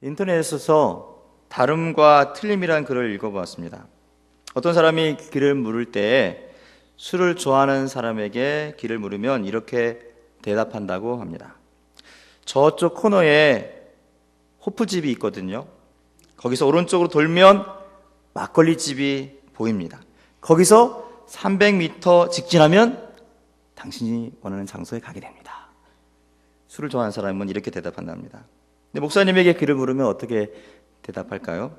인터넷에서 다름과 틀림이란 글을 읽어보았습니다. 어떤 사람이 길을 물을 때 술을 좋아하는 사람에게 길을 물으면 이렇게 대답한다고 합니다. 저쪽 코너에 호프집이 있거든요. 거기서 오른쪽으로 돌면 막걸리집이 보입니다. 거기서 300m 직진하면 당신이 원하는 장소에 가게 됩니다. 술을 좋아하는 사람은 이렇게 대답한답니다. 근데 목사님에게 길을 물으면 어떻게 대답할까요?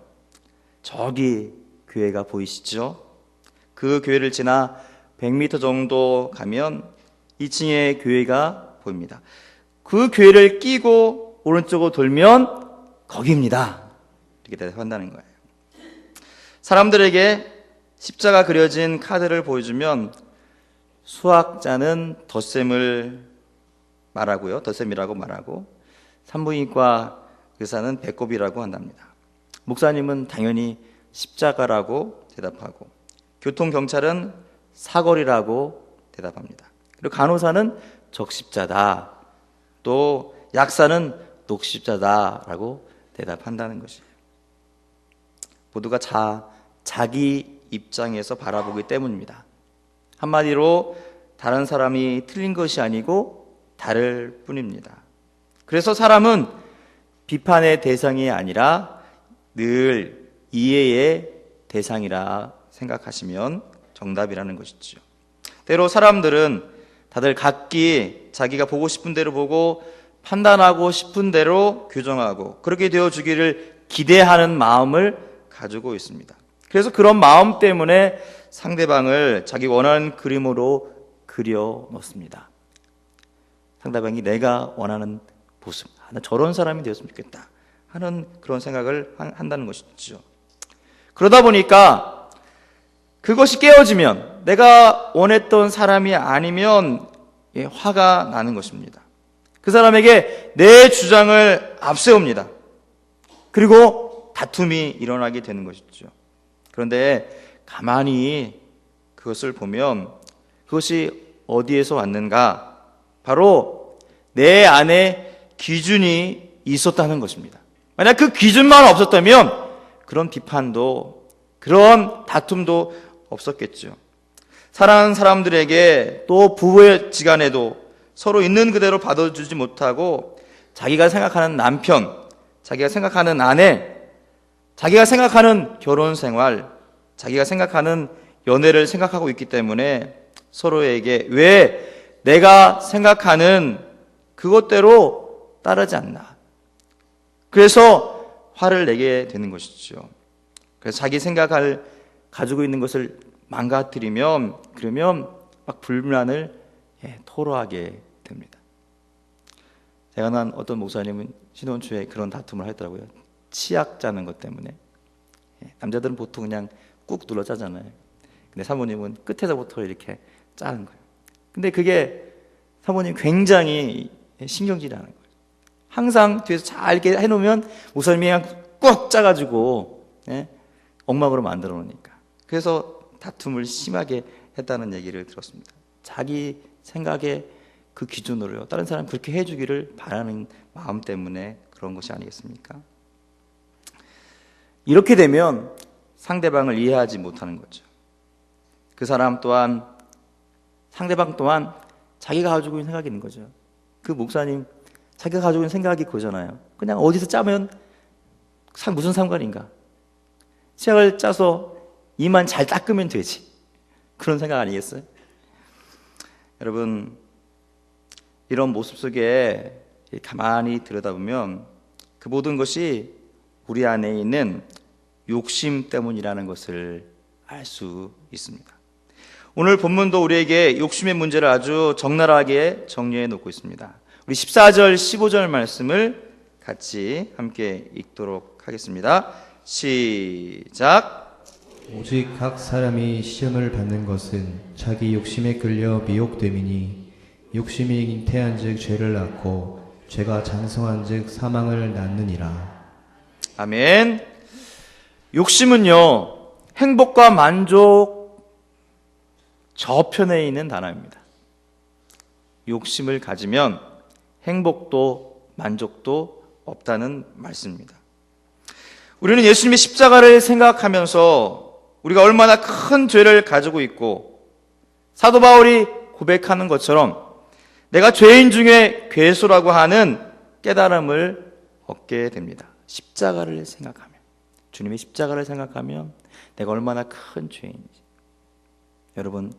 저기 교회가 보이시죠? 그 교회를 지나 100m 정도 가면 2층에 교회가 보입니다. 그 교회를 끼고 오른쪽으로 돌면 거기입니다. 이렇게 대답한다는 거예요. 사람들에게 십자가 그려진 카드를 보여주면 수학자는 덧셈을 말하고요. 덧셈이라고 말하고 산부인과 의사는 배꼽이라고 한답니다. 목사님은 당연히 십자가라고 대답하고 교통경찰은 사거리라고 대답합니다. 그리고 간호사는 적십자다. 또 약사는 녹십자다라고 대답한다는 것이에요. 모두가 자기 입장에서 바라보기 때문입니다. 한마디로 다른 사람이 틀린 것이 아니고 다를 뿐입니다. 그래서 사람은 비판의 대상이 아니라 늘 이해의 대상이라 생각하시면 정답이라는 것이죠. 때로 사람들은 다들 각기 자기가 보고 싶은 대로 보고 판단하고 싶은 대로 규정하고 그렇게 되어주기를 기대하는 마음을 가지고 있습니다. 그래서 그런 마음 때문에 상대방을 자기 원하는 그림으로 그려 놓습니다. 상대방이 내가 원하는 모습, 나 저런 사람이 되었으면 좋겠다 하는 그런 생각을 한다는 것이죠. 그러다 보니까 그것이 깨어지면 내가 원했던 사람이 아니면 화가 나는 것입니다. 그 사람에게 내 주장을 앞세웁니다. 그리고 다툼이 일어나게 되는 것이죠. 그런데 가만히 그것을 보면 그것이 어디에서 왔는가? 바로 내 안에 기준이 있었다는 것입니다. 만약 그 기준만 없었다면 그런 비판도 그런 다툼도 없었겠죠. 사랑하는 사람들에게 또 부부의 지간에도 서로 있는 그대로 받아주지 못하고 자기가 생각하는 남편, 자기가 생각하는 아내, 자기가 생각하는 결혼 생활, 자기가 생각하는 연애를 생각하고 있기 때문에 서로에게 왜 내가 생각하는 그것대로 따르지 않나. 그래서 화를 내게 되는 것이죠. 그래서 자기 생각을 가지고 있는 것을 망가뜨리면 그러면 막 불만을 토로하게 됩니다. 제가 난 어떤 목사님은 신혼 초에 그런 다툼을 하더라고요. 치약 짜는 것 때문에. 남자들은 보통 그냥 꾹 눌러 짜잖아요. 근데 사모님은 끝에서부터 이렇게 짜는 거예요. 근데 그게 사모님 굉장히 신경질이 나는 거예요. 항상 뒤에서 잘 이렇게 해놓으면 목사님이 그냥 꾹 짜가지고 엉망으로 만들어 놓으니까. 그래서 다툼을 심하게 했다는 얘기를 들었습니다. 자기 생각의 그 기준으로요. 다른 사람 그렇게 해주기를 바라는 마음 때문에 그런 것이 아니겠습니까? 이렇게 되면 상대방을 이해하지 못하는 거죠. 그 사람 또한 상대방 또한 자기가 가지고 있는 생각이 있는 거죠. 그 목사님 자기가 가지고 있는 생각이 그거잖아요. 그냥 어디서 짜면 무슨 상관인가? 치약을 짜서 이만 잘 닦으면 되지. 그런 생각 아니겠어요? 여러분, 이런 모습 속에 가만히 들여다보면 그 모든 것이 우리 안에 있는 욕심 때문이라는 것을 알 수 있습니다. 오늘 본문도 우리에게 욕심의 문제를 아주 적나라하게 정리해 놓고 있습니다. 우리 14절, 15절 말씀을 같이 함께 읽도록 하겠습니다. 시작. 오직 각 사람이 시험을 받는 것은 자기 욕심에 끌려 미혹됨이니 욕심이 잉태한즉 죄를 낳고 죄가 장성한즉 사망을 낳느니라. 아멘. 욕심은요, 행복과 만족 저편에 있는 단어입니다. 욕심을 가지면 행복도 만족도 없다는 말씀입니다. 우리는 예수님의 십자가를 생각하면서 우리가 얼마나 큰 죄를 가지고 있고 사도 바울이 고백하는 것처럼 내가 죄인 중에 괴수라고 하는 깨달음을 얻게 됩니다. 십자가를 생각하면, 주님의 십자가를 생각하면 내가 얼마나 큰 죄인인지. 여러분,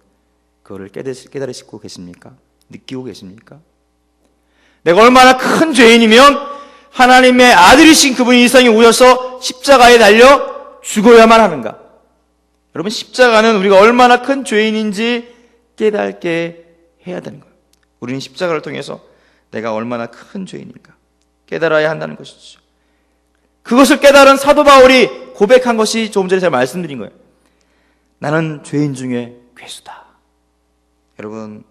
그거를 깨달으시고 계십니까? 느끼고 계십니까? 내가 얼마나 큰 죄인이면 하나님의 아들이신 그분이 이 세상에 오셔서 십자가에 달려 죽어야만 하는가? 여러분, 십자가는 우리가 얼마나 큰 죄인인지 깨닫게 해야 되는 거예요. 우리는 십자가를 통해서 내가 얼마나 큰 죄인인가 깨달아야 한다는 것이죠. 그것을 깨달은 사도 바울이 고백한 것이 조금 전에 제가 말씀드린 거예요. 나는 죄인 중에 괴수다. 여러분,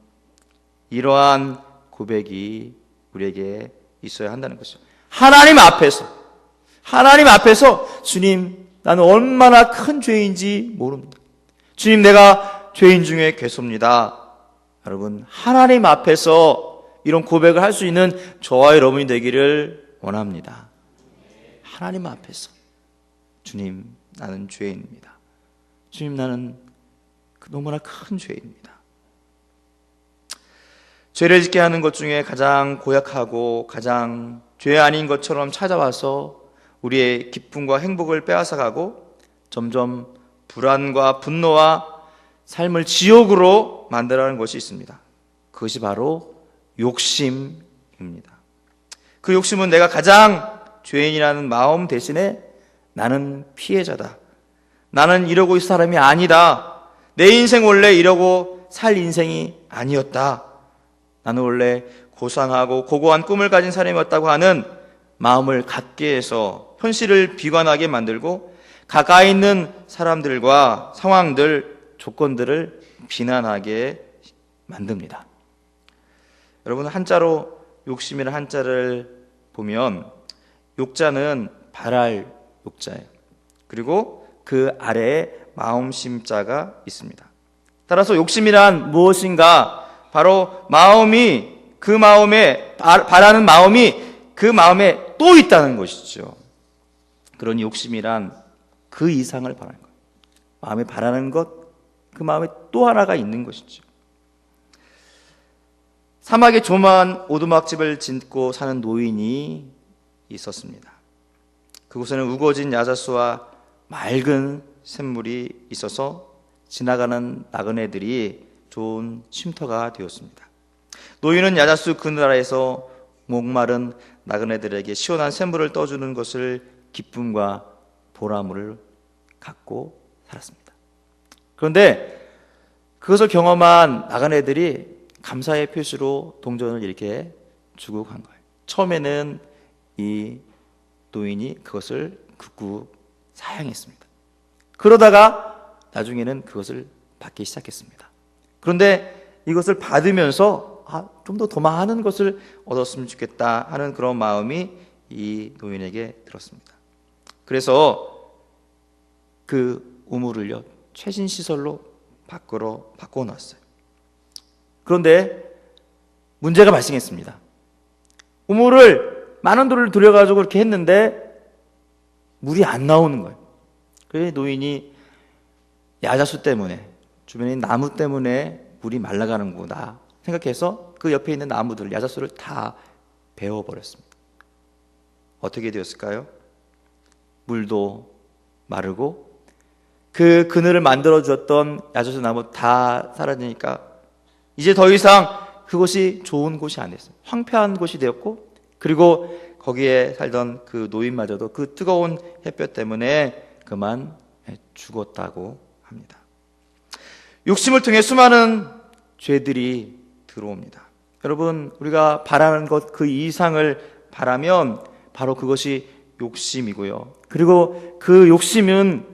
이러한 고백이 우리에게 있어야 한다는 것이죠. 하나님 앞에서 주님, 나는 얼마나 큰 죄인지 모릅니다. 주님, 내가 죄인 중에 괴수입니다. 여러분, 하나님 앞에서 이런 고백을 할 수 있는 저와 여러분이 되기를 원합니다. 하나님 앞에서 주님, 나는 죄인입니다. 주님, 나는 너무나 큰 죄인입니다. 죄를 짓게 하는 것 중에 가장 고약하고 가장 죄 아닌 것처럼 찾아와서 우리의 기쁨과 행복을 빼앗아가고 점점 불안과 분노와 삶을 지옥으로 만들어가는 것이 있습니다. 그것이 바로 욕심입니다. 그 욕심은 내가 가장 죄인이라는 마음 대신에 나는 피해자다. 나는 이러고 있을 사람이 아니다. 내 인생 원래 이러고 살 인생이 아니었다. 나는 원래 고상하고 고고한 꿈을 가진 사람이었다고 하는 마음을 갖게 해서 현실을 비관하게 만들고 가까이 있는 사람들과 상황들, 조건들을 비난하게 만듭니다. 여러분, 한자로 욕심이라는 한자를 보면 욕자는 바랄 욕자예요. 그리고 그 아래에 마음심자가 있습니다. 따라서 욕심이란 무엇인가? 바로 마음이 그 마음에 바라는 마음이 그 마음에 또 있다는 것이죠. 그러니 욕심이란 그 이상을 바라는 거예요. 마음에 바라는 것, 그 마음에 또 하나가 있는 것이죠. 사막에 조그만 오두막집을 짓고 사는 노인이 있었습니다. 그곳에는 우거진 야자수와 맑은 샘물이 있어서 지나가는 나그네들이 좋은 쉼터가 되었습니다. 노인은 야자수 그늘 아래에서 목마른 나그네들에게 시원한 샘물을 떠주는 것을 기쁨과 보람을 갖고 살았습니다. 그런데 그것을 경험한 나그네들이 감사의 표시로 동전을 이렇게 주고 간 거예요. 처음에는 이 노인이 그것을 극구 사양했습니다. 그러다가 나중에는 그것을 받기 시작했습니다. 그런데 이것을 받으면서 좀 더 많은 것을 얻었으면 좋겠다 하는 그런 마음이 이 노인에게 들었습니다. 그래서 그 우물을요, 최신 시설로 바꿔놨어요. 그런데 문제가 발생했습니다. 우물을 많은 돈을 들여가지고 그렇게 했는데 물이 안 나오는 거예요. 그래서 노인이 야자수 때문에, 주변에 있는 나무 때문에 물이 말라가는구나 생각해서 그 옆에 있는 나무들, 야자수를 다 베어버렸습니다. 어떻게 되었을까요? 물도 마르고 그 그늘을 만들어주었던 야자수 나무 다 사라지니까 이제 더 이상 그곳이 좋은 곳이 아니었어요. 황폐한 곳이 되었고, 그리고 거기에 살던 그 노인마저도 그 뜨거운 햇볕 때문에 그만 죽었다고 합니다. 욕심을 통해 수많은 죄들이 들어옵니다. 여러분, 우리가 바라는 것 그 이상을 바라면 바로 그것이 욕심이고요. 그리고 그 욕심은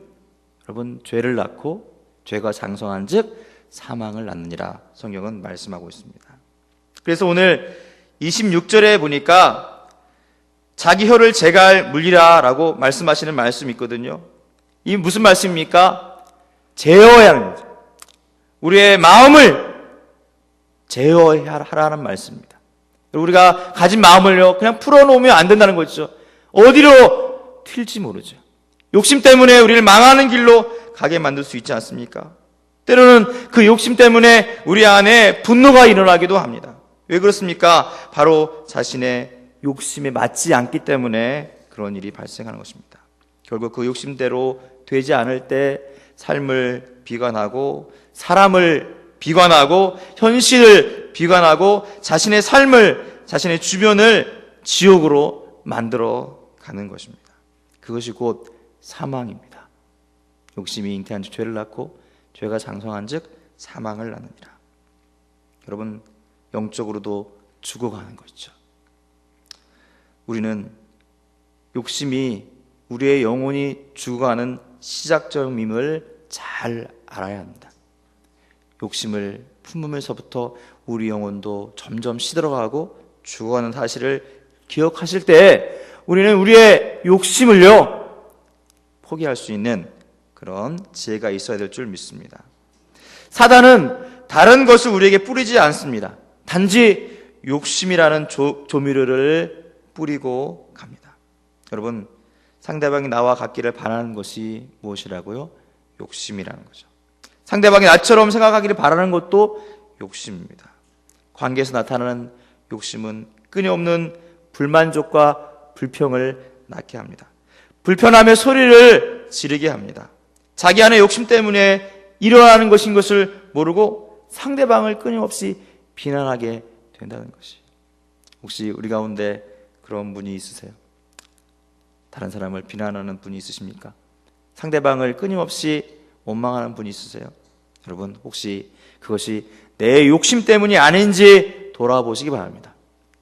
여러분 죄를 낳고 죄가 장성한 즉 사망을 낳느니라 성경은 말씀하고 있습니다. 그래서 오늘 26절에 보니까 자기 혀를 제갈 물리라 라고 말씀하시는 말씀이 있거든요. 이 무슨 말씀입니까? 제어해야 하는 거죠. 우리의 마음을 제어하라는 말씀입니다. 우리가 가진 마음을요 그냥 풀어놓으면 안 된다는 거죠. 어디로 튈지 모르죠. 욕심 때문에 우리를 망하는 길로 가게 만들 수 있지 않습니까? 때로는 그 욕심 때문에 우리 안에 분노가 일어나기도 합니다. 왜 그렇습니까? 바로 자신의 욕심에 맞지 않기 때문에 그런 일이 발생하는 것입니다. 결국 그 욕심대로 되지 않을 때 삶을 비관하고, 사람을 비관하고, 현실을 비관하고, 자신의 삶을, 자신의 주변을 지옥으로 만들어 가는 것입니다. 그것이 곧 사망입니다. 욕심이 잉태한 즉 죄를 낳고, 죄가 장성한 즉 사망을 낳느니라. 여러분, 영적으로도 죽어가는 것이죠. 우리는 욕심이 우리의 영혼이 죽어가는 시작점임을 잘 알아야 합니다. 욕심을 품으면서부터 우리 영혼도 점점 시들어가고 죽어가는 사실을 기억하실 때 우리는 우리의 욕심을요 포기할 수 있는 그런 지혜가 있어야 될 줄 믿습니다. 사단은 다른 것을 우리에게 뿌리지 않습니다. 단지 욕심이라는 조미료를 뿌리고 갑니다. 여러분, 상대방이 나와 같기를 바라는 것이 무엇이라고요? 욕심이라는 거죠. 상대방이 나처럼 생각하기를 바라는 것도 욕심입니다. 관계에서 나타나는 욕심은 끊임없는 불만족과 불평을 낳게 합니다. 불편함의 소리를 지르게 합니다. 자기 안의 욕심 때문에 일어나는 것인 것을 모르고 상대방을 끊임없이 비난하게 된다는 것이. 혹시 우리 가운데 그런 분이 있으세요? 다른 사람을 비난하는 분이 있으십니까? 상대방을 끊임없이 원망하는 분이 있으세요? 여러분, 혹시 그것이 내 욕심 때문이 아닌지 돌아보시기 바랍니다.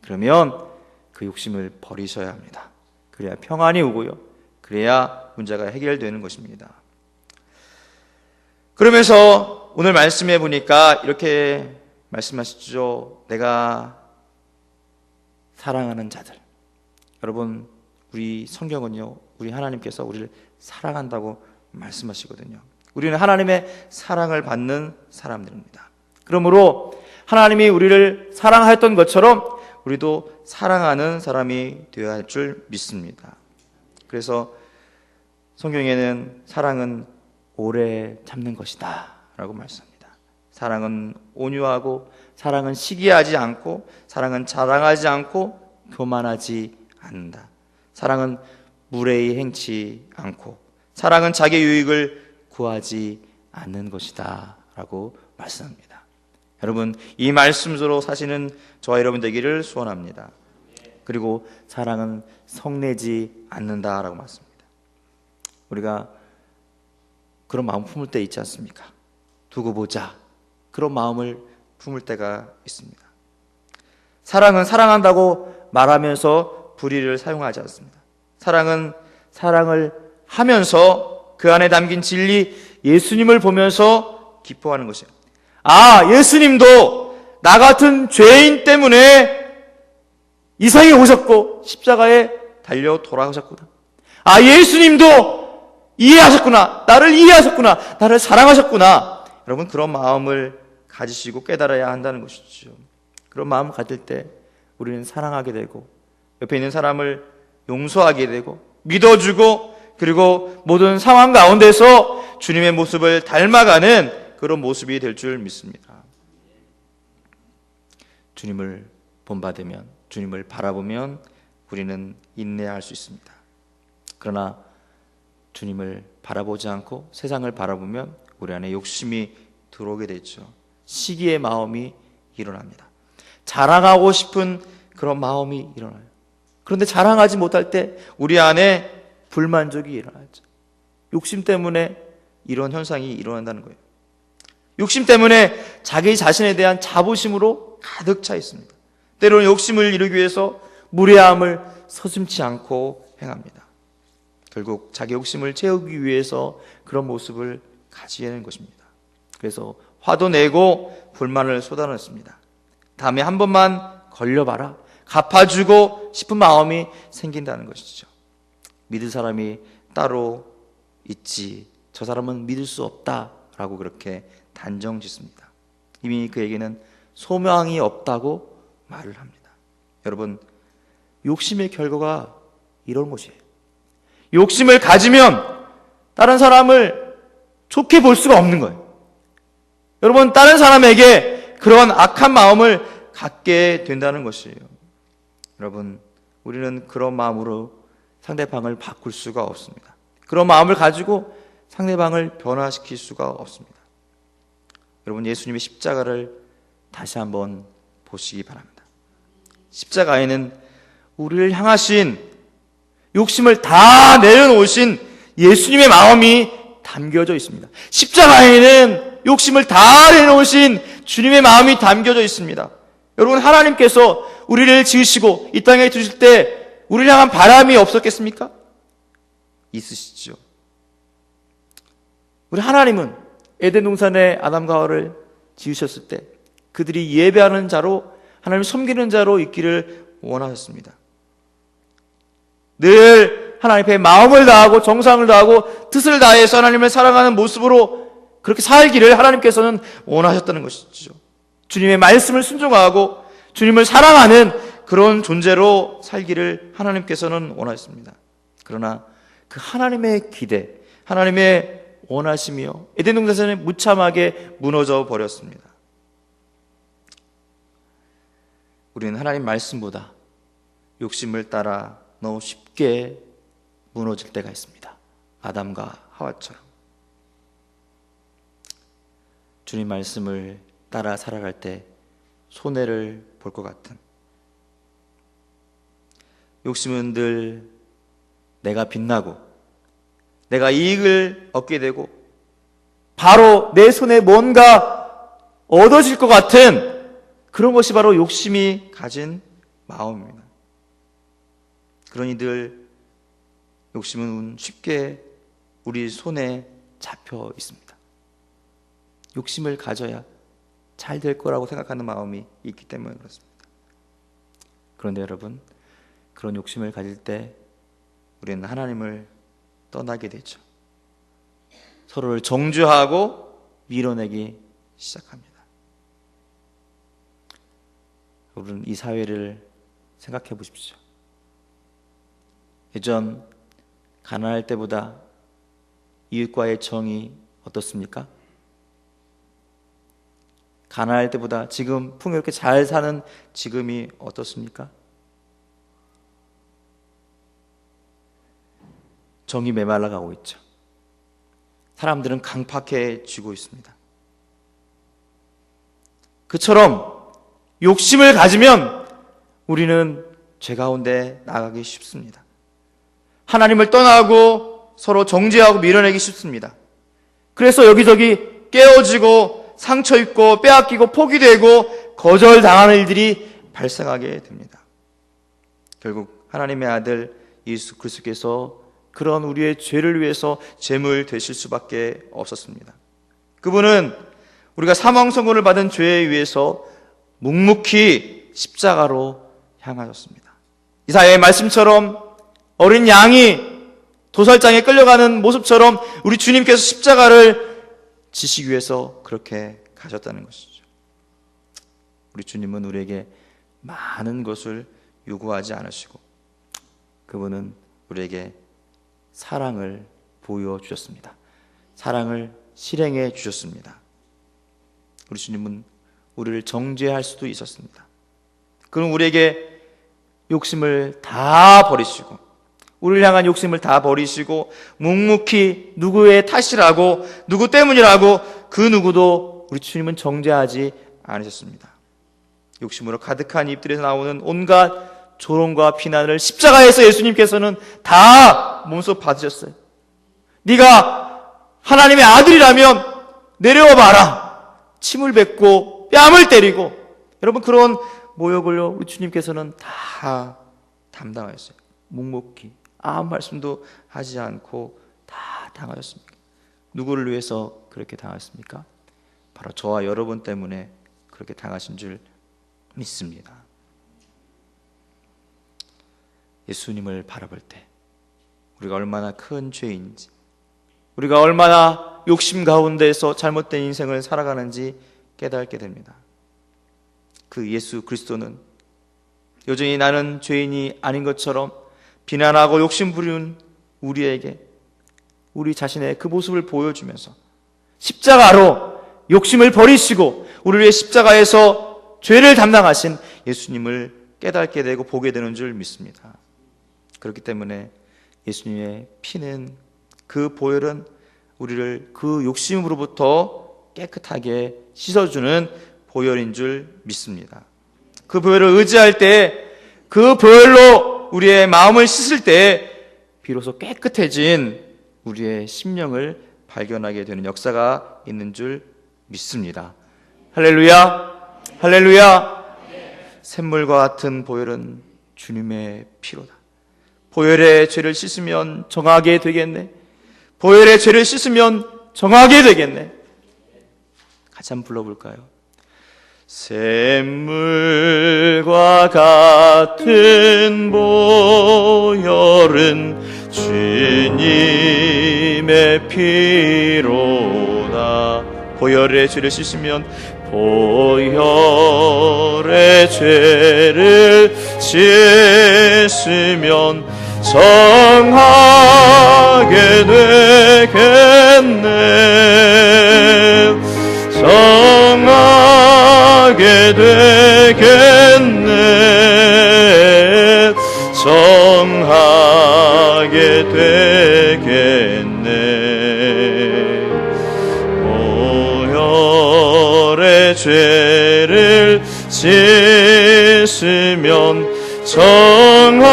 그러면 그 욕심을 버리셔야 합니다. 그래야 평안이 오고요, 그래야 문제가 해결되는 것입니다. 그러면서 오늘 말씀해 보니까 이렇게 말씀하시죠. 내가 사랑하는 자들. 여러분, 우리 성경은요, 우리 하나님께서 우리를 사랑한다고 말씀하시거든요. 우리는 하나님의 사랑을 받는 사람들입니다. 그러므로 하나님이 우리를 사랑하였던 것처럼 우리도 사랑하는 사람이 되어야 할 줄 믿습니다. 그래서 성경에는 사랑은 오래 참는 것이다 라고 말씀합니다. 사랑은 온유하고, 사랑은 시기하지 않고, 사랑은 자랑하지 않고, 교만하지 않는다. 사랑은 무례히 행치 않고, 사랑은 자기 유익을 구하지 않는 것이다 라고 말씀합니다. 여러분, 이 말씀으로 사시는 저와 여러분 되기를 소원합니다. 그리고 사랑은 성내지 않는다라고 말씀합니다. 우리가 그런 마음 품을 때 있지 않습니까? 두고 보자, 그런 마음을 품을 때가 있습니다. 사랑은 사랑한다고 말하면서 불의를 사용하지 않습니다. 사랑은 사랑을 하면서 그 안에 담긴 진리, 예수님을 보면서 기뻐하는 것이에요. 아, 예수님도 나 같은 죄인 때문에 이 세상에 오셨고 십자가에 달려 돌아가셨구나. 아, 예수님도 이해하셨구나. 나를 이해하셨구나. 나를 사랑하셨구나. 여러분, 그런 마음을 가지시고 깨달아야 한다는 것이죠. 그런 마음을 가질 때 우리는 사랑하게 되고, 옆에 있는 사람을 용서하게 되고, 믿어주고, 그리고 모든 상황 가운데서 주님의 모습을 닮아가는 그런 모습이 될 줄 믿습니다. 주님을 본받으면, 주님을 바라보면 우리는 인내할 수 있습니다. 그러나 주님을 바라보지 않고 세상을 바라보면 우리 안에 욕심이 들어오게 되죠. 시기의 마음이 일어납니다. 자랑하고 싶은 그런 마음이 일어나요. 그런데 자랑하지 못할 때 우리 안에 불만족이 일어나죠. 욕심 때문에 이런 현상이 일어난다는 거예요. 욕심 때문에 자기 자신에 대한 자부심으로 가득 차 있습니다. 때로는 욕심을 이루기 위해서 무례함을 서슴지 않고 행합니다. 결국 자기 욕심을 채우기 위해서 그런 모습을 가지게 되는 것입니다. 그래서 화도 내고 불만을 쏟아냈습니다. 다음에 한 번만 걸려봐라, 갚아주고 싶은 마음이 생긴다는 것이죠. 믿을 사람이 따로 있지, 저 사람은 믿을 수 없다라고 그렇게 단정 짓습니다. 이미 그에게는 소망이 없다고 말을 합니다. 여러분, 욕심의 결과가 이런 것이에요. 욕심을 가지면 다른 사람을 좋게 볼 수가 없는 거예요. 여러분, 다른 사람에게 그런 악한 마음을 갖게 된다는 것이에요. 여러분, 우리는 그런 마음으로 상대방을 바꿀 수가 없습니다. 그런 마음을 가지고 상대방을 변화시킬 수가 없습니다. 여러분, 예수님의 십자가를 다시 한번 보시기 바랍니다. 십자가에는 우리를 향하신, 욕심을 다 내려놓으신 예수님의 마음이 담겨져 있습니다. 십자가에는 욕심을 다 내려놓으신 주님의 마음이 담겨져 있습니다. 여러분, 하나님께서 우리를 지으시고 이 땅에 두실 때 우리를 향한 바람이 없었겠습니까? 있으시죠. 우리 하나님은 에덴 동산에 아담과 하와를 지으셨을 때 그들이 예배하는 자로, 하나님을 섬기는 자로 있기를 원하셨습니다. 늘 하나님 앞에 마음을 다하고 정성을 다하고 뜻을 다해서 하나님을 사랑하는 모습으로 그렇게 살기를 하나님께서는 원하셨다는 것이죠. 주님의 말씀을 순종하고 주님을 사랑하는 그런 존재로 살기를 하나님께서는 원하셨습니다. 그러나 그 하나님의 기대, 하나님의 원하심이요, 에덴 동산에 무참하게 무너져 버렸습니다. 우리는 하나님 말씀보다 욕심을 따라 너무 쉽게 무너질 때가 있습니다. 아담과 하와처럼. 주님 말씀을 따라 살아갈 때 손해를 볼 것 같은, 욕심은 늘 내가 빛나고 내가 이익을 얻게 되고 바로 내 손에 뭔가 얻어질 것 같은 그런 것이 바로 욕심이 가진 마음입니다. 그러니 늘 욕심은 쉽게 우리 손에 잡혀 있습니다. 욕심을 가져야 잘 될 거라고 생각하는 마음이 있기 때문에 그렇습니다. 그런데 여러분, 그런 욕심을 가질 때 우리는 하나님을 떠나게 되죠. 서로를 정죄하고 밀어내기 시작합니다. 여러분, 이 사회를 생각해 보십시오. 예전 가난할 때보다 이웃과의 정이 어떻습니까? 가난할 때보다 지금 풍요롭게 잘 사는 지금이 어떻습니까? 정이 메말라 가고 있죠. 사람들은 강팍해지고 있습니다. 그처럼 욕심을 가지면 우리는 죄 가운데 나가기 쉽습니다. 하나님을 떠나고 서로 정죄하고 밀어내기 쉽습니다. 그래서 여기저기 깨어지고 상처 입고 빼앗기고 포기되고 거절당하는 일들이 발생하게 됩니다. 결국 하나님의 아들 예수 그리스도께서 그런 우리의 죄를 위해서 제물 되실 수밖에 없었습니다. 그분은 우리가 사망 선고를 받은 죄에 의해서 묵묵히 십자가로 향하셨습니다. 이사야의 말씀처럼 어린 양이 도살장에 끌려가는 모습처럼 우리 주님께서 십자가를 지시기 위해서 그렇게 가셨다는 것이죠. 우리 주님은 우리에게 많은 것을 요구하지 않으시고 그분은 우리에게 사랑을 보여주셨습니다. 사랑을 실행해 주셨습니다. 우리 주님은 우리를 정죄할 수도 있었습니다. 그럼 우리에게 욕심을 다 버리시고, 우리를 향한 욕심을 다 버리시고 묵묵히 누구의 탓이라고, 누구 때문이라고 그 누구도 우리 주님은 정죄하지 않으셨습니다. 욕심으로 가득한 입들에서 나오는 온갖 조롱과 비난을 십자가에서 예수님께서는 다 몸소 받으셨어요. 네가 하나님의 아들이라면 내려와 봐라. 침을 뱉고 뺨을 때리고, 여러분, 그런 모욕을 우리 주님께서는 다 담당하셨어요. 묵묵히 아무 말씀도 하지 않고 다 당하셨습니다. 누구를 위해서 그렇게 당하셨습니까? 바로 저와 여러분 때문에 그렇게 당하신 줄 믿습니다. 예수님을 바라볼 때 우리가 얼마나 큰 죄인지, 우리가 얼마나 욕심 가운데서 잘못된 인생을 살아가는지 깨닫게 됩니다. 그 예수 그리스도는 여전히 나는 죄인이 아닌 것처럼 비난하고 욕심 부리는 우리에게 우리 자신의 그 모습을 보여주면서 십자가로 욕심을 버리시고 우리를 위해 십자가에서 죄를 담당하신 예수님을 깨닫게 되고 보게 되는 줄 믿습니다. 그렇기 때문에 예수님의 피는, 그 보혈은 우리를 그 욕심으로부터 깨끗하게 씻어주는 보혈인 줄 믿습니다. 그 보혈을 의지할 때, 그 보혈로 우리의 마음을 씻을 때 비로소 깨끗해진 우리의 심령을 발견하게 되는 역사가 있는 줄 믿습니다. 할렐루야! 할렐루야! 샘물과 같은 보혈은 주님의 피로다. 보혈의 죄를 씻으면 정하게 되겠네. 보혈의 죄를 씻으면 정하게 되겠네. 같이 한번 불러볼까요? 샘물과 같은 보혈은 주님의 피로다. 보혈의 죄를 씻으면, 보혈의 죄를 씻으면 정하게 되겠네. 정하게 되겠네. 정하게 되겠네. 보혈의 죄를 씻으면 정하게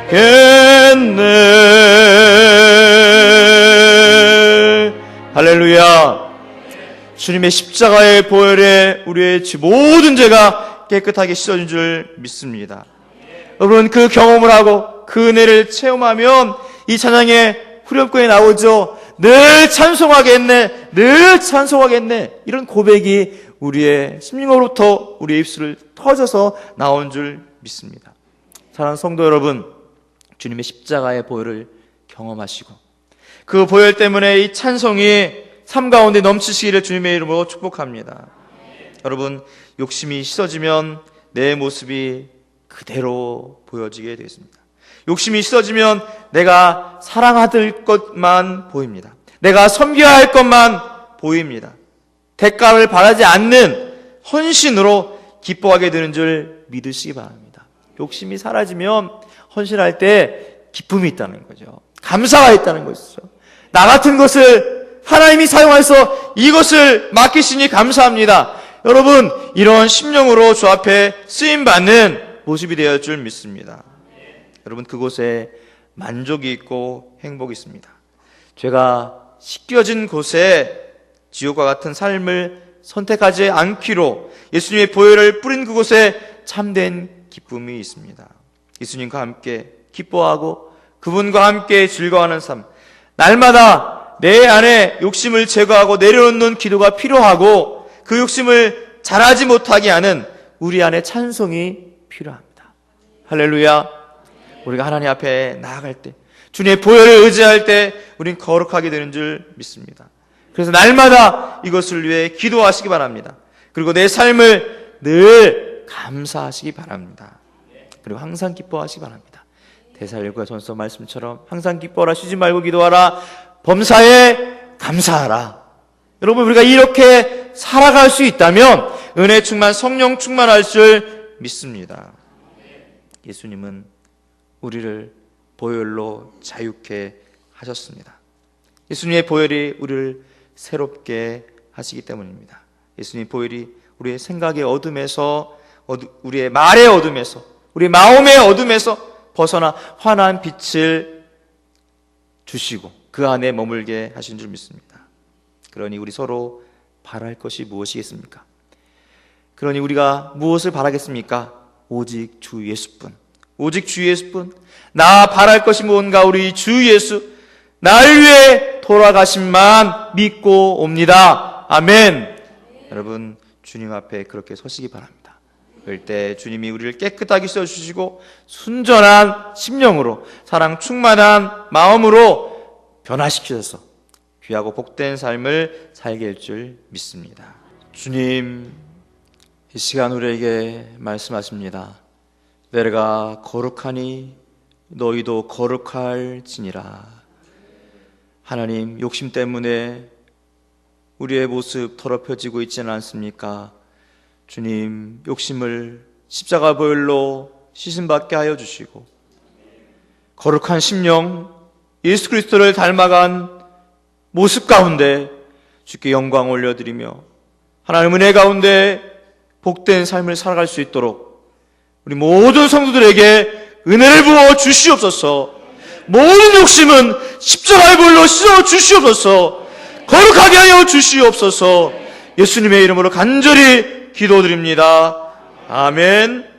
되겠네. 할렐루야. 주님의 십자가의 보혈에 우리의 모든 죄가 깨끗하게 씻어진 줄 믿습니다. 여러분, 그 경험을 하고 그 은혜를 체험하면 이 찬양의 후렴구에 나오죠. 늘 찬송하겠네, 늘 찬송하겠네. 이런 고백이 우리의 심령으로부터 우리의 입술을 터져서 나온 줄 믿습니다. 사랑하는 성도 여러분, 주님의 십자가의 보혈을 경험하시고 그 보혈 때문에 이 찬송이 삶 가운데 넘치시기를 주님의 이름으로 축복합니다. 여러분, 욕심이 씻어지면 내 모습이 그대로 보여지게 되겠습니다. 욕심이 씻어지면 내가 사랑할 것만 보입니다. 내가 섬겨야 할 것만 보입니다. 대가를 바라지 않는 헌신으로 기뻐하게 되는 줄 믿으시기 바랍니다. 욕심이 사라지면 헌신할 때 기쁨이 있다는 거죠. 감사가 있다는 것이죠. 나 같은 것을 하나님이 사용해서 이것을 맡기시니 감사합니다. 여러분, 이런 심령으로 주 앞에 쓰임받는 모습이 되어야 할 줄 믿습니다. 여러분, 그곳에 만족이 있고 행복이 있습니다. 죄가 씻겨진 곳에 지옥과 같은 삶을 선택하지 않기로 예수님의 보혈을 뿌린 그곳에 참된 기쁨이 있습니다. 예수님과 함께 기뻐하고 그분과 함께 즐거워하는 삶, 날마다 내 안에 욕심을 제거하고 내려놓는 기도가 필요하고 그 욕심을 잘하지 못하게 하는 우리 안에 찬송이 필요합니다. 할렐루야. 우리가 하나님 앞에 나아갈 때, 주님의 보혈을 의지할 때 우린 거룩하게 되는 줄 믿습니다. 그래서 날마다 이것을 위해 기도하시기 바랍니다. 그리고 내 삶을 늘 감사하시기 바랍니다. 그리고 항상 기뻐하시기 바랍니다. 데살로니가 전서 말씀처럼 항상 기뻐하라, 쉬지 말고 기도하라, 범사에 감사하라. 여러분, 우리가 이렇게 살아갈 수 있다면 은혜 충만, 성령 충만할 줄 믿습니다. 예수님은 우리를 보혈로 자유케 하셨습니다. 예수님의 보혈이 우리를 새롭게 하시기 때문입니다. 예수님의 보혈이 우리의 생각의 어둠에서, 우리의 말의 어둠에서, 우리의 마음의 어둠에서 벗어나 환한 빛을 주시고 그 안에 머물게 하신 줄 믿습니다. 그러니 우리 서로 바랄 것이 무엇이겠습니까? 그러니 우리가 무엇을 바라겠습니까? 오직 주 예수뿐. 오직 주 예수뿐. 나 바랄 것이 뭔가? 우리 주 예수, 날 위해 돌아가심만 믿고 옵니다. 아멘. 여러분, 주님 앞에 그렇게 서시기 바랍니다. 그럴 때 주님이 우리를 깨끗하게 씻어주시고 순전한 심령으로, 사랑 충만한 마음으로 변화시키셔서 귀하고 복된 삶을 살게 할 줄 믿습니다. 주님, 이 시간 우리에게 말씀하십니다. 내가 거룩하니 너희도 거룩할지니라. 하나님, 욕심 때문에 우리의 모습 더럽혀지고 있지는 않습니까? 주님, 욕심을 십자가 보혈로 씻음받게 하여 주시고 거룩한 심령, 예수 그리스도를 닮아간 모습 가운데 주께 영광 올려드리며 하나님 은혜 가운데 복된 삶을 살아갈 수 있도록 우리 모든 성도들에게 은혜를 부어 주시옵소서. 모든 욕심은 십자가의 보혈로 씻어 주시옵소서. 거룩하게 하여 주시옵소서. 예수님의 이름으로 간절히 기도드립니다. 아멘.